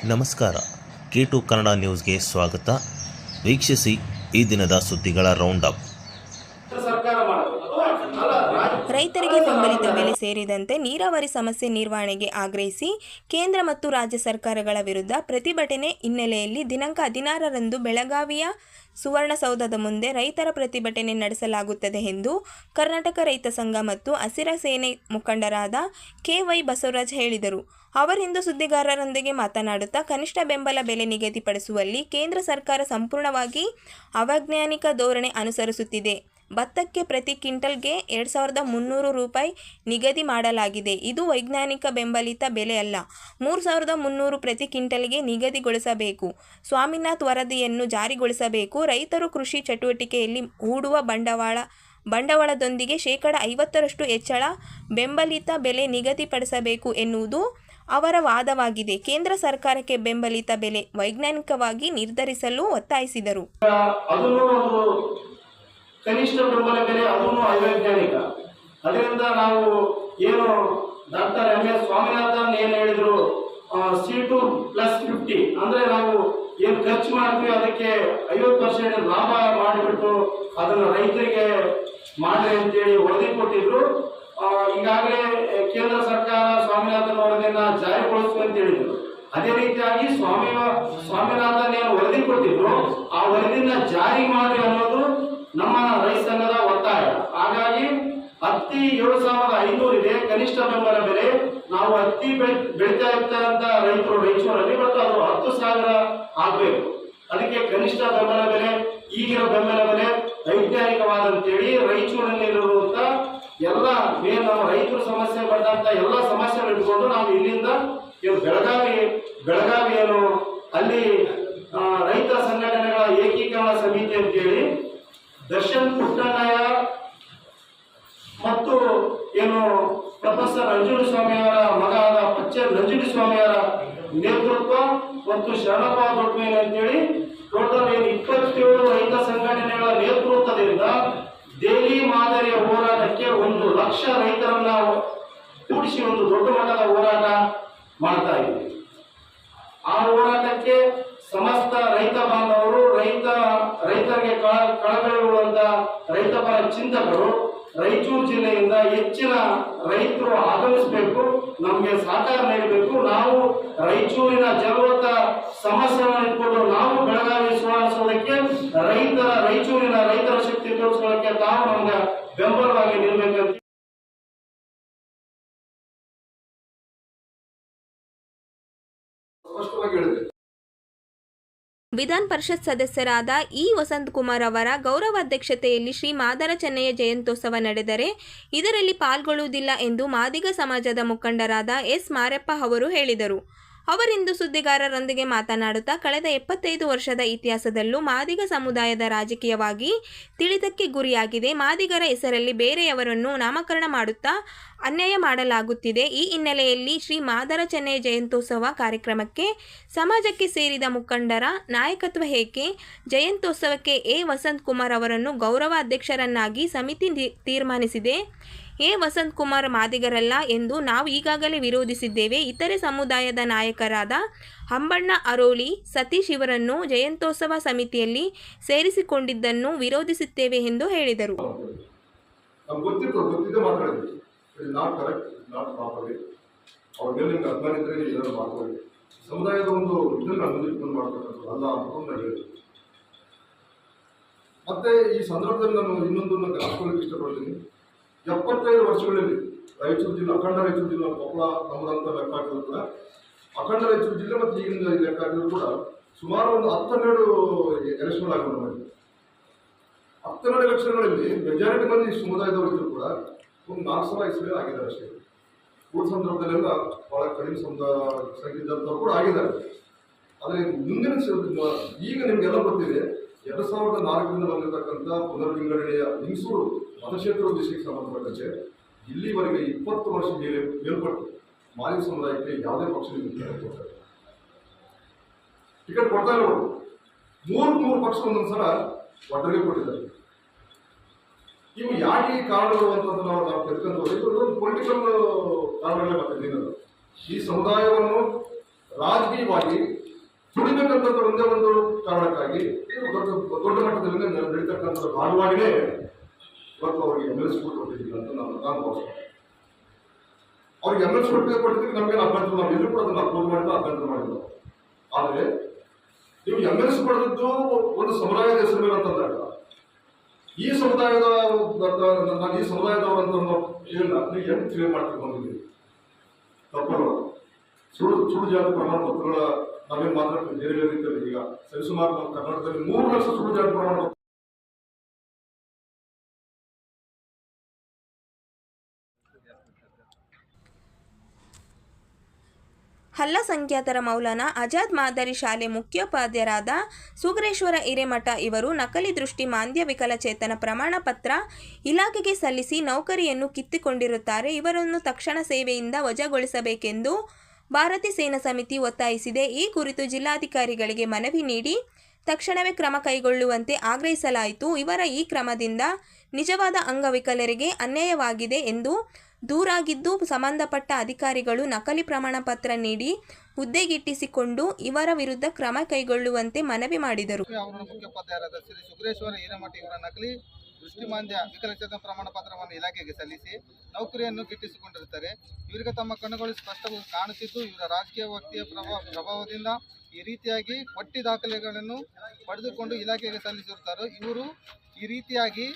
ನಮಸ್ಕಾರ. K2 ಕನ್ನಡ ನ್ಯೂಸ್ಗೆ ಸ್ವಾಗತ. ವೀಕ್ಷಿಸಿ ಈ ದಿನದ ಸುದ್ದಿಗಳ ರೌಂಡ್ ಅಪ್. ರೈತರಿಗೆ ಬೆಂಬಲಿತ ಬೆಲೆ ಸೇರಿದಂತೆ ನೀರಾವರಿ ಸಮಸ್ಯೆ ನಿರ್ವಹಣೆಗೆ ಆಗ್ರಹಿಸಿ ಕೇಂದ್ರ ಮತ್ತು ರಾಜ್ಯ ಸರ್ಕಾರಗಳ ವಿರುದ್ಧ ಪ್ರತಿಭಟನೆ ಹಿನ್ನೆಲೆಯಲ್ಲಿ ದಿನಾಂಕ 16ರಂದು ಬೆಳಗಾವಿಯ ಸುವರ್ಣಸೌಧದ ಮುಂದೆ ರೈತರ ಪ್ರತಿಭಟನೆ ನಡೆಸಲಾಗುತ್ತದೆ ಎಂದು ಕರ್ನಾಟಕ ರೈತ ಸಂಘ ಮತ್ತು ಹಸಿರು ಸೇನೆ ಮುಖಂಡರಾದ ಕೆ.ವೈ. ಬಸವರಾಜ್ ಹೇಳಿದರು. ಅವರಿಂದು ಸುದ್ದಿಗಾರರೊಂದಿಗೆ ಮಾತನಾಡುತ್ತಾ, ಕನಿಷ್ಠ ಬೆಂಬಲ ಬೆಲೆ ನಿಗದಿಪಡಿಸುವಲ್ಲಿ ಕೇಂದ್ರ ಸರ್ಕಾರ ಸಂಪೂರ್ಣವಾಗಿ ಅವೈಜ್ಞಾನಿಕ ಧೋರಣೆ ಅನುಸರಿಸುತ್ತಿದೆ. ಭತ್ತಕ್ಕೆ ಪ್ರತಿ ಕ್ವಿಂಟಲ್ಗೆ 2,300 ರೂಪಾಯಿ ನಿಗದಿ ಮಾಡಲಾಗಿದೆ. ಇದು ವೈಜ್ಞಾನಿಕ ಬೆಂಬಲಿತ ಬೆಲೆ ಅಲ್ಲ. 3,300 ಪ್ರತಿ ಕ್ವಿಂಟಲ್ಗೆ ನಿಗದಿಗೊಳಿಸಬೇಕು. ಸ್ವಾಮಿನಾಥನ್ ವರದಿಯನ್ನು ಜಾರಿಗೊಳಿಸಬೇಕು. ರೈತರು ಕೃಷಿ ಚಟುವಟಿಕೆಯಲ್ಲಿ ಹೂಡುವ ಬಂಡವಾಳದೊಂದಿಗೆ ಶೇಕಡ 50ರಷ್ಟು ಹೆಚ್ಚಳ ಬೆಂಬಲಿತ ಬೆಲೆ ನಿಗದಿಪಡಿಸಬೇಕು ಎನ್ನುವುದು ಅವರ ವಾದವಾಗಿದೆ. ಕೇಂದ್ರ ಸರ್ಕಾರಕ್ಕೆ ಬೆಂಬಲಿತ ಬೆಲೆ ವೈಜ್ಞಾನಿಕವಾಗಿ ನಿರ್ಧರಿಸಲು ಒತ್ತಾಯಿಸಿದರು. ಕನಿಷ್ಠ ಬೆಂಬಲ ಬೆಲೆ ಅದನ್ನು ಅವೈಜ್ಞಾನಿಕ. ಅದರಿಂದ ನಾವು ಏನು ಡಾಕ್ಟರ್ ಎಂ.ಎಸ್. ಸ್ವಾಮಿನಾಥನ್ ಏನು ಹೇಳಿದ್ರು, C2+50 ಅಂದ್ರೆ ನಾವು ಏನು ಖರ್ಚು ಮಾಡ್ತೀವಿ ಅದಕ್ಕೆ 50% ಲಾಭ ಮಾಡಿಬಿಟ್ಟು ಅದನ್ನು ರೈತರಿಗೆ ಮಾಡ್ರಿ ಅಂತೇಳಿ ವರದಿ ಕೊಟ್ಟಿದ್ರು. ಈಗಾಗಲೇ ಕೇಂದ್ರ ಸರ್ಕಾರ ಸ್ವಾಮಿನಾಥನ್ ವರದಿಯನ್ನ ಜಾರಿಗೊಳಿಸುವ ಅಂತ ಹೇಳಿದ್ರು. ಅದೇ ರೀತಿಯಾಗಿ ಸ್ವಾಮಿನಾಥನ್ ಏನು ವರದಿ ಕೊಟ್ಟಿದ್ರು ಆ ವರದಿನ ಜಾರಿ ಮಾಡಿ ಅನ್ನೋದು ನಮ್ಮ ರೈತ ಸಂಘದ ಒತ್ತಾಯ. ಹಾಗಾಗಿ ಹತ್ತಿ 7,500 ಇದೆ ಕನಿಷ್ಠ ಬೆಂಬಲ ಬೆಲೆ. ನಾವು ಹತ್ತಿ ಬೆಳೀತಾ ಇರ್ತಕ್ಕಂಥ ರೈತರು ರಾಯಚೂರಲ್ಲಿ, ಬಟ್ ಅದು 10,000 ಆಗ್ಬೇಕು. ಅದಕ್ಕೆ ಕನಿಷ್ಠ ಬೆಂಬಲ ಬೆಲೆ, ಈಗಿನ ಬೆಂಬಲ ಬೆಲೆ ವೈಜ್ಞಾನಿಕವಾದಂತೇಳಿ ರಾಯಚೂರಿನಲ್ಲಿರುವಂತ ಎಲ್ಲ ನಮ್ಮ ರೈತರ ಸಮಸ್ಯೆ ಬಂದಂತ ಎಲ್ಲ ಸಮಸ್ಯೆಗಳು ಇಟ್ಕೊಂಡು ನಾವು ಇಲ್ಲಿಂದ ಬೆಳಗಾವಿ ಏನು ಅಲ್ಲಿ ರೈತ ಸಂಘಟನೆಗಳ ಏಕೀಕರಣ ಸಮಿತಿ ಅಂತೇಳಿ ದರ್ಶನ್ ಪುಟ್ಟಣ್ಣಯ್ಯ ಮತ್ತು ಏನು ಪ್ರೊಫೆಸರ್ ನಂಜುಂಡಸ್ವಾಮಿಯವರ ಮಗನಾದ ನಂಜುಂಡಸ್ವಾಮಿಯವರ ನೇತೃತ್ವ ಮತ್ತು ಶರಣಪ್ಪ ದೊಡ್ಡಮೇಲೆ ಅಂತೇಳಿ ಟೋಟಲ್ 27 ರೈತ ಸಂಘಟನೆಗಳ ನೇತೃತ್ವದಿಂದ ದೆಹಲಿ ಮಾದರಿಯ ಹೋರಾಟಕ್ಕೆ 1 ಲಕ್ಷ ರೈತರನ್ನ ಕೂಡಿಸಿ ಒಂದು ದೊಡ್ಡ ಮಟ್ಟದ ಹೋರಾಟ ಮಾಡ್ತಾ ಇದ್ದೀವಿ. ಆ ಹೋರಾಟಕ್ಕೆ ಸಮಸ್ತ ರೈತ ಬಾಂಧವರು, ರೈತರಿಗೆ ಕಳಕಳಿಯುವಂತ ರೈತ ಪರ ಚಿಂತಕರು ರಾಯಚೂರು ಜಿಲ್ಲೆಯಿಂದ ಹೆಚ್ಚಿನ ರೈತರು ಆಗಮಿಸಬೇಕು, ನಮಗೆ ಸಹಕಾರ ನೀಡಬೇಕು. ನಾವು ರಾಯಚೂರಿನ ಜಲವತ್ತ ಸಮಸ್ಯೆಗಳನ್ನು ಇಟ್ಕೊಂಡು ನಾವು ಬೆಳಗಾವಿ ಸುಧಾರಿಸೋದಕ್ಕೆ ರಾಯಚೂರಿನ ರೈತರ ಶಕ್ತಿ ತೋರಿಸೋದಕ್ಕೆ ತಾವು ನಮ್ಗೆ ಬೆಂಬಲವಾಗಿ ನಿಲ್ಬೇಕಂತ ಸ್ಪಷ್ಟವಾಗಿ ಹೇಳಿದೆ. ವಿಧಾನ ಪರಿಷತ್ ಸದಸ್ಯರಾದ ಇ. ವಸಂತಕುಮಾರ್ ಅವರ ಗೌರವಾಧ್ಯಕ್ಷತೆಯಲ್ಲಿ ಶ್ರೀ ಮಾದಾರ ಚೆನ್ನಯ್ಯ ಜಯಂತ್ಯೋತ್ಸವ ನಡೆದರೆ ಇದರಲ್ಲಿ ಪಾಲ್ಗೊಳ್ಳುವುದಿಲ್ಲ ಎಂದು ಮಾದಿಗ ಸಮಾಜದ ಮುಖಂಡರಾದ ಎಸ್. ಮಾರಪ್ಪ ಅವರು ಹೇಳಿದರು. ಅವರಿಂದು ಸುದ್ದಿಗಾರರೊಂದಿಗೆ ಮಾತನಾಡುತ್ತಾ, ಕಳೆದ 75 ವರ್ಷದ ಇತಿಹಾಸದಲ್ಲೂ ಮಾದಿಗ ಸಮುದಾಯದ ರಾಜಕೀಯವಾಗಿ ತಿಳಿತಕ್ಕೆ ಗುರಿಯಾಗಿದೆ. ಮಾದಿಗರ ಹೆಸರಲ್ಲಿ ಬೇರೆಯವರನ್ನು ನಾಮಕರಣ ಮಾಡುತ್ತಾ ಅನ್ಯಾಯ ಮಾಡಲಾಗುತ್ತಿದೆ. ಈ ಹಿನ್ನೆಲೆಯಲ್ಲಿ ಶ್ರೀ ಮಾದಾರ ಚೆನ್ನಯ್ಯ ಜಯಂತ್ಯೋತ್ಸವ ಕಾರ್ಯಕ್ರಮಕ್ಕೆ ಸಮಾಜಕ್ಕೆ ಸೇರಿದ ಮುಖಂಡರ ನಾಯಕತ್ವ ಏಕೆ? ಜಯಂತ್ಯೋತ್ಸವಕ್ಕೆ ಎ. ವಸಂತಕುಮಾರ್ ಅವರನ್ನು ಗೌರವ ಅಧ್ಯಕ್ಷರನ್ನಾಗಿ ಸಮಿತಿ ತೀರ್ಮಾನಿಸಿದೆ. ಎ. ವಸಂತಕುಮಾರ್ ಮಾದಿಗರಲ್ಲ ಎಂದು ನಾವು ಈಗಾಗಲೇ ವಿರೋಧಿಸಿದ್ದೇವೆ. ಇತರೆ ಸಮುದಾಯದ ನಾಯಕರಾದ ಹಂಬಣ್ಣ ಅರೋಳಿ, ಸತೀಶ್ ಇವರನ್ನು ಜಯಂತ್ಯೋತ್ಸವ ಸಮಿತಿಯಲ್ಲಿ ಸೇರಿಸಿಕೊಂಡಿದ್ದನ್ನು ವಿರೋಧಿಸುತ್ತೇವೆ ಎಂದು ಹೇಳಿದರು. ಸಮುದಾಯದ ಒಂದು ಇದನ್ನು ಅನುಮತಿಕೊಂಡು ಮಾಡ್ತಕ್ಕಂಥದ್ದು ಅಲ್ಲ ಅಂತ ಹೇಳಿದ್ರು. ಮತ್ತೆ ಈ ಸಂದರ್ಭದಲ್ಲಿ ನಾನು ಇನ್ನೊಂದನ್ನು ಗಮನಿಸ್ಕೊಳ್ಳಿಕ್ಕೆ ಇಷ್ಟಪಡ್ತೀನಿ. 75 ವರ್ಷಗಳಲ್ಲಿ ರಾಯಚೂರು ಜಿಲ್ಲೆ, ಅಖಂಡ ರಾಯಚೂರು ಜಿಲ್ಲೆ, ಕೊಪ್ಪಳ ನಮ್ಮದಂತ ಲೆಕ್ಕ ಹಾಕಿದ್ರು ಕೂಡ, ಅಖಂಡ ರಾಯಚೂರು ಜಿಲ್ಲೆ ಮತ್ತು ಈಗಿನ ಲೆಕ್ಕ ಹಾಕಿದ್ರು ಕೂಡ ಸುಮಾರು ಒಂದು 12 ಎಲೆಕ್ಷನ್ ಆಗಿ ಮಾಡಿದೆ. 12 ಎಲೆಕ್ಷನ್ಗಳಲ್ಲಿ ಮೆಜಾರಿಟಿ ಮಂದಿ ಸಮುದಾಯದವರು ಇದ್ರು ಕೂಡ ಒಂದು 4,000 ಇಸ್ರೇಲ್ ಆಗಿದ್ದಾರೆ ಅಷ್ಟೇ. ಉಳಿದ ಸಂದರ್ಭದಲ್ಲೆಲ್ಲ ಬಹಳ ಕಡಿಮೆ ಸಂಖ್ಯೆ ಇದ್ದಂಥವ್ರು ಕೂಡ ಆಗಿದ್ದಾರೆ. ಆದರೆ ಮುಂದಿನ ಈಗ ನಿಮಗೆಲ್ಲ ಗೊತ್ತಿದೆ, 2004ರಿಂದ ಬಂದಿರತಕ್ಕಂಥ ಪುನರ್ವಿಂಗಡಣೆಯ ಲಿಂಗಸೂರು ಮತಕ್ಷೇತ್ರ ವಿಷಯಕ್ಕೆ ಸಂಬಂಧಪಟ್ಟಂತೆ ಇಲ್ಲಿವರೆಗೆ 20 ವರ್ಷ ಮೇಲ್ಪಟ್ಟು ಮಾದಿಗ ಸಮುದಾಯಕ್ಕೆ ಯಾವುದೇ ಪಕ್ಷದಿಂದ ಟಿಕೆಟ್ ಕೊಡ್ತಾ ಇರೋದು 3 ಪಕ್ಷ ಒಂದೊಂದ್ಸಲ ಒಟ್ಟರಿಗೆ ಕೊಟ್ಟಿದ್ದಾರೆ. ಇವು ಯಾಕೆ ಈ ಕಾರಣಗಳು ಅಂತಂದ್ರೆ ನಾವು ತೆಗೆದುಕೊಂಡು ಪೊಲಿಟಿಕಲ್ ಕಾರಣಗಳೇ ಬರ್ತಿದ್ದೀವಿ. ಈ ಸಮುದಾಯವನ್ನು ರಾಜಕೀಯವಾಗಿ ತುಳಿಬೇಕಂತ ಒಂದೇ ಒಂದು ಕಾರಣಕ್ಕಾಗಿ ದೊಡ್ಡ ಮಟ್ಟದಲ್ಲಿ ನಡೀತಕ್ಕಂಥ ಭಾಗವಾಗಿಯೇ ಇವತ್ತು ಅವರಿಗೆ MLC ಕೊಟ್ಟಿದ್ದೀವಿ ಅಂತ ನಾನು ಭಾವಿಸ್ತೇನೆ. ಅವ್ರಿಗೆ MLC ಕೊಟ್ಟಿದ್ದಕ್ಕೆ ನಮಗೇನು ಅಭ್ಯಂತರ, ನಾವು ಎಲ್ಲೂ ಕೂಡ ಅದನ್ನು ಅಪ್ಲೋಡ್ ಮಾಡಿಲ್ಲ, ಅಭ್ಯಂತರ ಮಾಡಿಲ್ಲ. ಆದರೆ ನೀವು MLC ಪಡೆದದ್ದು ಒಂದು ಸಮುದಾಯದ ಹೆಸರು ಮೇಲೆ ಅಂತಂದಾಗ ಈ ಸಮುದಾಯದವರು ಅಂತ ಹೇಳಿಲ್ಲ, ನೀವು ಏನು ಕ್ಲಿಯರ್ ಮಾಡ್ತೀವಿ ಬಂದಿದ್ದೀವಿ ತಪ್ಪಲ್ಲ. ಸುಳ್ಳು ಜಾತಿ ಪ್ರಮಾಣ ಪತ್ರಗಳ ನಾವೇನು ಮಾತಾಡ್ತೀವಿ ಬೇರೆ ಬೇರೆ ರೀತಿಯಲ್ಲಿ. ಈಗ ಸರಿಸುಮಾರು ನಮ್ಮ ಕರ್ನಾಟಕದಲ್ಲಿ 3 ಲಕ್ಷ ಸುಳ್ಳು ಜಾತಿ ಪ್ರಮಾಣ ಪತ್ರ ಅಲ್ಪಸಂಖ್ಯಾತರ ಮೌಲಾನಾ ಆಜಾದ್ ಮಾದರಿ ಶಾಲೆ ಮುಖ್ಯೋಪಾಧ್ಯಾಯರಾದ ಸುಗ್ರೇಶ್ವರ ಹಿರೇಮಠ ಇವರು ನಕಲಿ ದೃಷ್ಟಿ ಮಾಂದ್ಯ ವಿಕಲಚೇತನ ಪ್ರಮಾಣ ಪತ್ರ ಇಲಾಖೆಗೆ ಸಲ್ಲಿಸಿ ನೌಕರಿಯನ್ನು ಕಿತ್ತುಕೊಂಡಿರುತ್ತಾರೆ. ಇವರನ್ನು ತಕ್ಷಣ ಸೇವೆಯಿಂದ ವಜಾಗೊಳಿಸಬೇಕೆಂದು ಭಾರತೀಯ ಸೇನಾ ಸಮಿತಿ ಒತ್ತಾಯಿಸಿದೆ. ಈ ಕುರಿತು ಜಿಲ್ಲಾಧಿಕಾರಿಗಳಿಗೆ ಮನವಿ ನೀಡಿ ತಕ್ಷಣವೇ ಕ್ರಮ ಕೈಗೊಳ್ಳುವಂತೆ ಆಗ್ರಹಿಸಲಾಯಿತು. ಇವರ ಈ ಕ್ರಮದಿಂದ ನಿಜವಾದ ಅಂಗವಿಕಲರಿಗೆ ಅನ್ಯಾಯವಾಗಿದೆ ಎಂದು ದೂರಾಗಿದ್ದು, ಸಂಬಂಧಪಟ್ಟ ಅಧಿಕಾರಿಗಳು ನಕಲಿ ಪ್ರಮಾಣ ಪತ್ರ ನೀಡಿ ಹುದ್ದೆಗಿಟ್ಟಿಸಿಕೊಂಡು ಇವರ ವಿರುದ್ಧ ಕ್ರಮ ಕೈಗೊಳ್ಳುವಂತೆ ಮನವಿ ಮಾಡಿದರು. ಅವರ ಮುಖ್ಯೋಪಾಧ್ಯಾಯರಾದ ಶ್ರೀ ಸುಗ್ರೇಶ್ವರ ಹಿರೇಮಠ ಇವರ ನಕಲಿ ದೃಷ್ಟಿಮಾಂದ್ಯ ವಿಕಲಚೇತನ ಪ್ರಮಾಣ ಪತ್ರವನ್ನು ಇಲಾಖೆಗೆ ಸಲ್ಲಿಸಿ ನೌಕರಿಯನ್ನು ಗಿಟ್ಟಿಸಿಕೊಂಡಿರುತ್ತಾರೆ. ಇವರಿಗೆ ತಮ್ಮ ಕಣ್ಣುಗಳು ಸ್ಪಷ್ಟವಾಗಿ ಕಾಣುತ್ತಿದ್ದು, ಇವರ ರಾಜಕೀಯ ವ್ಯಕ್ತಿಯ ಪ್ರಭಾವದಿಂದ ಈ ರೀತಿಯಾಗಿ ಒಟ್ಟಿ ದಾಖಲೆಗಳನ್ನು ಪಡೆದುಕೊಂಡು ಇಲಾಖೆಗೆ ಸಲ್ಲಿಸಿರುತ್ತಾರೆ. ಇವರು ಈ ರೀತಿಯಾಗಿ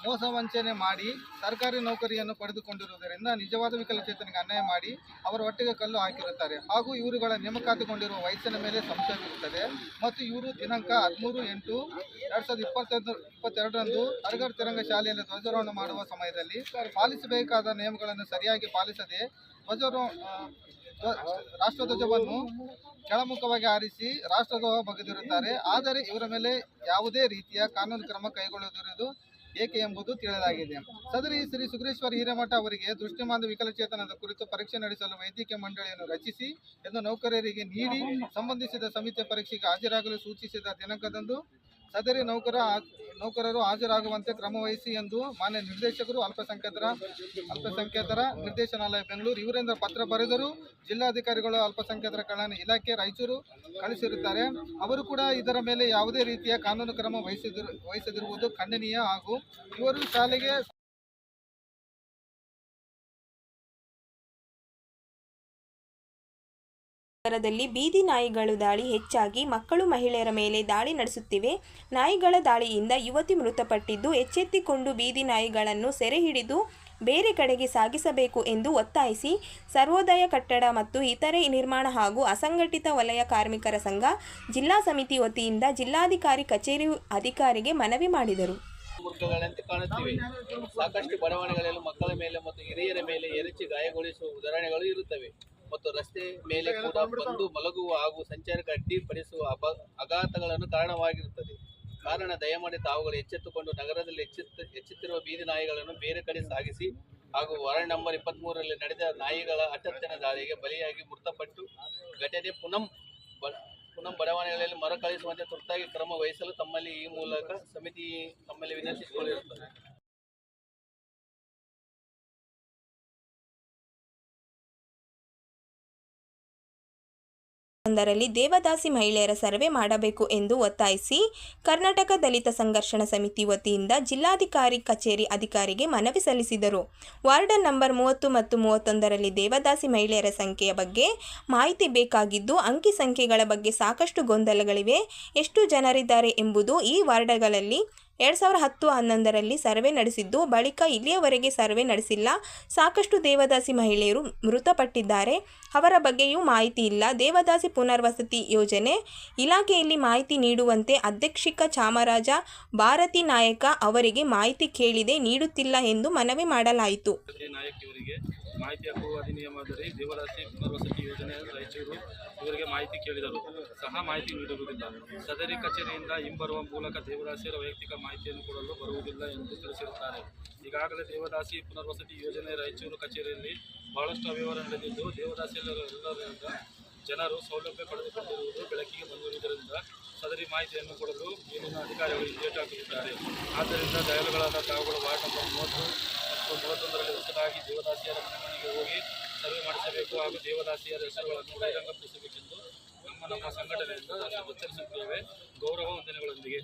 ಮೋಸ ವಂಚನೆ ಮಾಡಿ ಸರ್ಕಾರಿ ನೌಕರಿಯನ್ನು ಪಡೆದುಕೊಂಡಿರುವುದರಿಂದ ನಿಜವಾದ ವಿಕಲಚೇತನಿಗೆ ಅನ್ಯಾಯ ಮಾಡಿ ಅವರ ಹೊಟ್ಟೆಗೆ ಕಲ್ಲು ಹಾಕಿರುತ್ತಾರೆ. ಹಾಗೂ ಇವರುಗಳ ನೇಮಕಾತಿಗೊಂಡಿರುವ ವಯಸ್ಸಿನ ಮೇಲೆ ಸಂಶಯವಿರುತ್ತದೆ. ಮತ್ತು ಇವರು ದಿನಾಂಕ 13/8/2022 ಅರಗರ್ ತಿರಂಗ ಶಾಲೆಯಲ್ಲಿ ಧ್ವಜಾರೋಹಣ ಮಾಡುವ ಸಮಯದಲ್ಲಿ ಪಾಲಿಸಬೇಕಾದ ನಿಯಮಗಳನ್ನು ಸರಿಯಾಗಿ ಪಾಲಿಸದೆ ರಾಷ್ಟ್ರಧ್ವಜವನ್ನು ಕೆಳಮುಖವಾಗಿ ಹಾರಿಸಿ ರಾಷ್ಟ್ರಧ್ವಜ ಬಗೆದಿರುತ್ತಾರೆ. ಆದರೆ ಇವರ ಮೇಲೆ ಯಾವುದೇ ರೀತಿಯ ಕಾನೂನು ಕ್ರಮ ಕೈಗೊಳ್ಳುತ್ತಿರುವುದು ಏಕೆ ಎಂಬುದು ತಿಳಿಯಲಾಗಿದೆ. ಸದರಿ ಶ್ರೀ ಸುಗ್ರೇಶ್ವರ ಹಿರೇಮಠ ಅವರಿಗೆ ದೃಷ್ಟಿಮಾಂದ್ಯ ವಿಕಲಚೇತನದ ಕುರಿತು ಪರೀಕ್ಷೆ ನಡೆಸಲು ವೈದ್ಯಕೀಯ ಮಂಡಳಿಯನ್ನು ರಚಿಸಿ ಎಂದು ನೌಕರರಿಗೆ ನೀಡಿ ಸಂಬಂಧಿಸಿದ ಸಮಿತಿಯ ಪರೀಕ್ಷೆಗೆ ಹಾಜರಾಗಲು ಸೂಚಿಸಿದ ದಿನಾಂಕದಂದು ಸದರಿ ನೌಕರರು ಹಾಜರಾಗುವಂತೆ ಕ್ರಮವಹಿಸಿ ಎಂದು ಮಾನ್ಯ ನಿರ್ದೇಶಕರು ಅಲ್ಪಸಂಖ್ಯಾತರ ನಿರ್ದೇಶನಾಲಯ ಬೆಂಗಳೂರು ಇವರಿಂದ ಪತ್ರ ಬರೆದರೂ ಜಿಲ್ಲಾಧಿಕಾರಿಗಳು ಅಲ್ಪಸಂಖ್ಯಾತರ ಕಲ್ಯಾಣ ಇಲಾಖೆ ರಾಯಚೂರು ಕಳಿಸಿರುತ್ತಾರೆ. ಅವರು ಕೂಡ ಇದರ ಮೇಲೆ ಯಾವುದೇ ರೀತಿಯ ಕಾನೂನು ಕ್ರಮ ವಹಿಸದಿರುವುದು ಖಂಡನೀಯ. ಹಾಗೂ ಇವರು ಶಾಲೆಗೆ ನಗರದಲ್ಲಿ ಬೀದಿ ನಾಯಿಗಳು ದಾಳಿ ಹೆಚ್ಚಾಗಿ ಮಕ್ಕಳು ಮಹಿಳೆಯರ ಮೇಲೆ ದಾಳಿ ನಡೆಸುತ್ತಿವೆ. ನಾಯಿಗಳ ದಾಳಿಯಿಂದ ಯುವತಿ ಮೃತಪಟ್ಟಿದ್ದು, ಎಚ್ಚೆತ್ತುಕೊಂಡು ಬೀದಿ ನಾಯಿಗಳನ್ನು ಸೆರೆ ಹಿಡಿದು ಬೇರೆ ಕಡೆಗೆ ಸಾಗಿಸಬೇಕು ಎಂದು ಒತ್ತಾಯಿಸಿ ಸರ್ವೋದಯ ಕಟ್ಟಡ ಮತ್ತು ಇತರೆ ನಿರ್ಮಾಣ ಹಾಗೂ ಅಸಂಘಟಿತ ವಲಯ ಕಾರ್ಮಿಕರ ಸಂಘ ಜಿಲ್ಲಾ ಸಮಿತಿ ವತಿಯಿಂದ ಜಿಲ್ಲಾಧಿಕಾರಿ ಕಚೇರಿ ಅಧಿಕಾರಿಗೆ ಮನವಿ ಮಾಡಿದರು. ಮುಖಗಳಂತೆ ಕಾಣುತ್ತಿವೆ. ಸಾಕಷ್ಟು ಬಡಾವಣೆಗಳಲ್ಲಿ ಮಕ್ಕಳ ಮೇಲೆ ಮತ್ತು ಹಿರಿಯರ ಮೇಲೆ ಎರಚಿ ಗಾಯಗೊಳಿಸುವ ಉದಾಹರಣೆಗಳು ಇರುತ್ತವೆ. ಮತ್ತು ರಸ್ತೆ ಮೇಲೆ ಕೂಡ ಬಂದು ಮಲಗುವ ಹಾಗೂ ಸಂಚಾರಕ್ಕೆ ಅಡ್ಡಿಪಡಿಸುವ ಅಘಾತಗಳನ್ನು ಕಾರಣವಾಗಿರುತ್ತದೆ. ಕಾರಣ ದಯಮಾಡಿ ತಾವುಗಳು ಎಚ್ಚೆತ್ತುಕೊಂಡು ನಗರದಲ್ಲಿ ಹೆಚ್ಚುತ್ತಿರುವ ಬೀದಿ ನಾಯಿಗಳನ್ನು ಬೇರೆ ಕಡೆ ಸಾಗಿಸಿ ಹಾಗೂ ವಾರ್ಡ್ ನಂಬರ್ 23ರಲ್ಲಿ ನಡೆದ ನಾಯಿಗಳ ಹಠಾತ್ತನೆ ದಾಳಿಗೆ ಬಲಿಯಾಗಿ ಮೃತಪಟ್ಟು ಘಟನೆ ಪುನಃ ಬಡಾವಣೆಗಳಲ್ಲಿ ಮರುಕಳಿಸುವಂತೆ ತುರ್ತಾಗಿ ಕ್ರಮ ವಹಿಸಲು ತಮ್ಮಲ್ಲಿ ಈ ಮೂಲಕ ಸಮಿತಿ ತಮ್ಮಲ್ಲಿ ವಿನಂತಿಸಿಕೊಳ್ಳಿರುತ್ತದೆ. ಒಂದರಲ್ಲಿ ದೇವದಾಸಿ ಮಹಿಳೆಯರ ಸರ್ವೆ ಮಾಡಬೇಕು ಎಂದು ಒತ್ತಾಯಿಸಿ ಕರ್ನಾಟಕ ದಲಿತ ಸಂಘರ್ಷಣ ಸಮಿತಿ ವತಿಯಿಂದ ಜಿಲ್ಲಾಧಿಕಾರಿ ಕಚೇರಿ ಅಧಿಕಾರಿಗೆ ಮನವಿ ಸಲ್ಲಿಸಿದರು. ವಾರ್ಡ್ ನಂಬರ್ 30 ಮತ್ತು 31ರಲ್ಲಿ ದೇವದಾಸಿ ಮಹಿಳೆಯರ ಸಂಖ್ಯೆಯ ಬಗ್ಗೆ ಮಾಹಿತಿ ಬೇಕಾಗಿದ್ದು, ಅಂಕಿ ಸಂಖ್ಯೆಗಳ ಬಗ್ಗೆ ಸಾಕಷ್ಟು ಗೊಂದಲಗಳಿವೆ. ಎಷ್ಟು ಜನರಿದ್ದಾರೆ ಎಂಬುದು ಈ ವಾರ್ಡ್ಗಳಲ್ಲಿ 2010-11ರಲ್ಲಿ ಸರ್ವೆ ನಡೆಸಿದ್ದು, ಬಳಿಕ ಇಲ್ಲಿಯವರೆಗೆ ಸರ್ವೆ ನಡೆಸಿಲ್ಲ. ಸಾಕಷ್ಟು ದೇವದಾಸಿ ಮಹಿಳೆಯರು ಮೃತಪಟ್ಟಿದ್ದಾರೆ, ಅವರ ಬಗ್ಗೆಯೂ ಮಾಹಿತಿ ಇಲ್ಲ. ದೇವದಾಸಿ ಪುನರ್ವಸತಿ ಯೋಜನೆ ಇಲಾಖೆಯಲ್ಲಿ ಮಾಹಿತಿ ನೀಡುವಂತೆ ಅಧ್ಯಕ್ಷಿಕ ಚಾಮರಾಜ ಭಾರತಿ ನಾಯಕ ಅವರಿಗೆ ಮಾಹಿತಿ ಕೇಳಿದೆ, ನೀಡುತ್ತಿಲ್ಲ ಎಂದು ಮನವಿ ಮಾಡಲಾಯಿತು. ಮಾಹಿತಿ ಹಕ್ಕು ಅಧಿನಿಯಮದಡಿ ದೇವದಾಸಿ ಪುನರ್ವಸತಿ ಯೋಜನೆ ರಾಯಚೂರು ಇವರಿಗೆ ಮಾಹಿತಿ ಕೇಳಿದರು ಸಹ ಮಾಹಿತಿ ನೀಡುವುದಿಲ್ಲ. ಸದರಿ ಕಚೇರಿಯಿಂದ ಹಿಂಬರುವ ಮೂಲಕ ದೇವದಾಸಿಯರ ವೈಯಕ್ತಿಕ ಮಾಹಿತಿಯನ್ನು ಕೊಡಲು ಬರುವುದಿಲ್ಲ ಎಂದು ತಿಳಿಸಿರುತ್ತಾರೆ. ಈಗಾಗಲೇ ದೇವದಾಸಿ ಪುನರ್ವಸತಿ ಯೋಜನೆ ರಾಯಚೂರು ಕಚೇರಿಯಲ್ಲಿ ಬಹಳಷ್ಟು ಅವ್ಯವಹಾರ ನಡೆದಿದ್ದು, ದೇವದಾಸಿಯರೆಲ್ಲರಿಂದ ಜನರು ಸೌಲಭ್ಯ ಪಡೆದುಕೊಂಡಿರುವುದು ಬೆಳಕಿಗೆ ಬಂದಿರುವುದರಿಂದ ಸದರಿ ಮಾಹಿತಿಯನ್ನು ಕೊಡಲು ಇಲ್ಲಿನ ಅಧಿಕಾರಿಗಳು ಹಿಂದೇಟು ಹಾಕುತ್ತಿದ್ದಾರೆ. ಆದ್ದರಿಂದ ದಯಾಳುಗಳಾದ ತಾವುಗಳು ವಾರ್ಡ್ ನಂಬರ್ 30 ಮತ್ತು 31ರಲ್ಲಿ ಹೊಸದಾಗಿ ದೇವದಾಸಿಯರ ಮನೆಗೆ ಹೋಗಿ ಸರ್ವೆ ಮಾಡಿಸಬೇಕು ಹಾಗೂ ದೇವದಾಸಿಯರ ಹೆಸರುಗಳನ್ನು ಬಹಿರಂಗಪಡಿಸಬೇಕೆಂದು ನಮ್ಮ ಸಂಘಟನೆಯಿಂದ ಎಚ್ಚರಿಸುತ್ತೇವೆ. ಗೌರವ ವಂದನೆಗಳೊಂದಿಗೆ.